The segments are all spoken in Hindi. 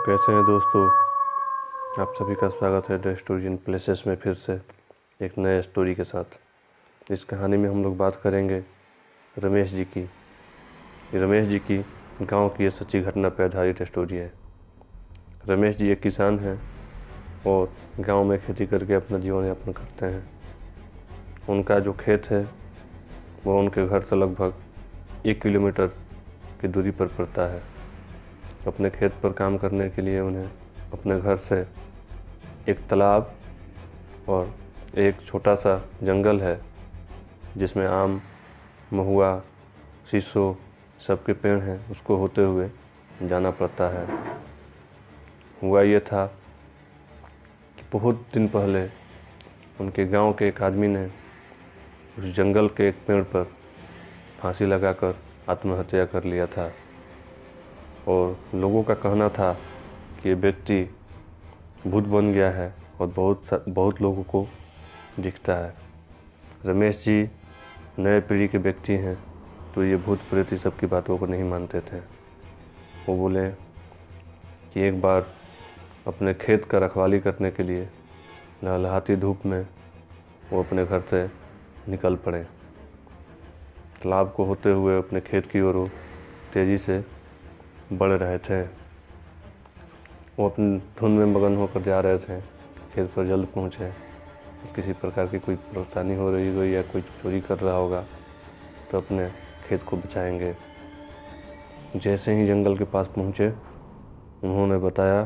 कैसे हैं दोस्तों। आप सभी का स्वागत है द स्टोरी इन प्लेसेस में फिर से एक नए स्टोरी के साथ। इस कहानी में हम लोग बात करेंगे रमेश जी की। रमेश जी की गांव की ये सच्ची घटना पर आधारित स्टोरी है। रमेश जी एक किसान हैं और गांव में खेती करके अपना जीवन यापन करते हैं। उनका जो खेत है वो उनके घर से लगभग 1 किलोमीटर की दूरी पर पड़ता है। अपने खेत पर काम करने के लिए उन्हें अपने घर से एक तालाब और एक छोटा सा जंगल है जिसमें आम, महुआ, शीशो सबके पेड़ हैं, उसको होते हुए जाना पड़ता है। हुआ ये था कि बहुत दिन पहले उनके गांव के एक आदमी ने उस जंगल के एक पेड़ पर फांसी लगाकर आत्महत्या कर लिया था और लोगों का कहना था कि ये व्यक्ति भूत बन गया है और बहुत लोगों को दिखता है। रमेश जी नए पीढ़ी के व्यक्ति हैं तो ये भूत प्रेत सब की बातों को नहीं मानते थे। वो बोले कि एक बार अपने खेत का रखवाली करने के लिए लहलहाती धूप में वो अपने घर से निकल पड़े। तालाब को होते हुए अपने खेत की ओर तेज़ी से बढ़ रहे थे। वो अपनी धुन में मगन होकर जा रहे थे। खेत पर जल्द पहुँचे। किसी प्रकार की कोई परेशानी हो रही होगी या कोई चोरी कर रहा होगा तो अपने खेत को बचाएंगे। जैसे ही जंगल के पास पहुँचे उन्होंने बताया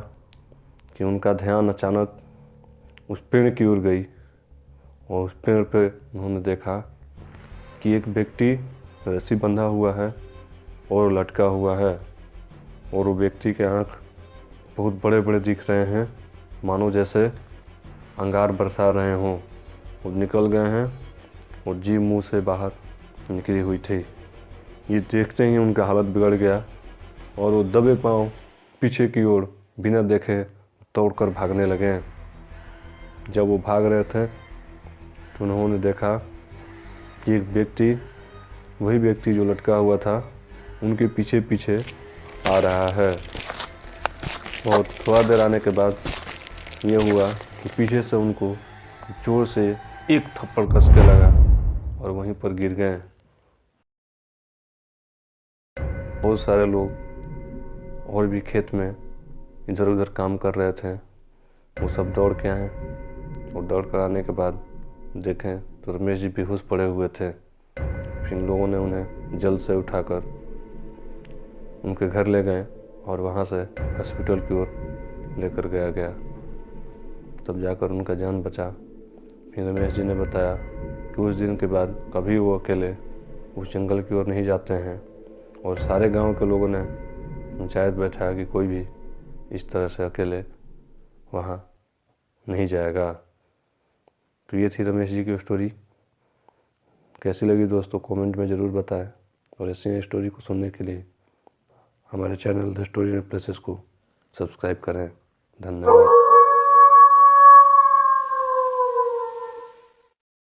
कि उनका ध्यान अचानक उस पेड़ की ओर गई और उस पेड़ पे उन्होंने देखा कि एक व्यक्ति रस्सी बंधा हुआ है और लटका हुआ है और वो व्यक्ति के आँख बहुत बड़े बड़े दिख रहे हैं, मानो जैसे अंगार बरसा रहे हों। वो निकल गए हैं और जीभ मुंह से बाहर निकली हुई थी। ये देखते ही उनका हालत बिगड़ गया और वो दबे पांव पीछे की ओर बिना देखे दौड़कर भागने लगे। जब वो भाग रहे थे तो उन्होंने देखा कि एक व्यक्ति, वही व्यक्ति जो लटका हुआ था, उनके पीछे पीछे आ रहा है। और थोड़ा देर आने के बाद ये हुआ कि पीछे से उनको जोर से एक थप्पड़ कस के लगा और वहीं पर गिर गए। बहुत सारे लोग और भी खेत में इधर उधर काम कर रहे थे। वो सब दौड़ के आए और दौड़ कर आने के बाद देखें तो रमेश जी बेहोश पड़े हुए थे। फिर लोगों ने उन्हें जल्द से उठाकर उनके घर ले गए और वहाँ से हॉस्पिटल की ओर लेकर गया। तब जाकर उनका जान बचा। फिर रमेश जी ने बताया कि उस दिन के बाद कभी वो अकेले उस जंगल की ओर नहीं जाते हैं और सारे गांव के लोगों ने पंचायत बैठाया कि कोई भी इस तरह से अकेले वहाँ नहीं जाएगा। तो ये थी रमेश जी की स्टोरी। कैसी लगी दोस्तों कमेंट में ज़रूर बताएं और ऐसी स्टोरी को सुनने के लिए हमारे channel the story in places को सब्सक्राइब करें। धन्यवाद।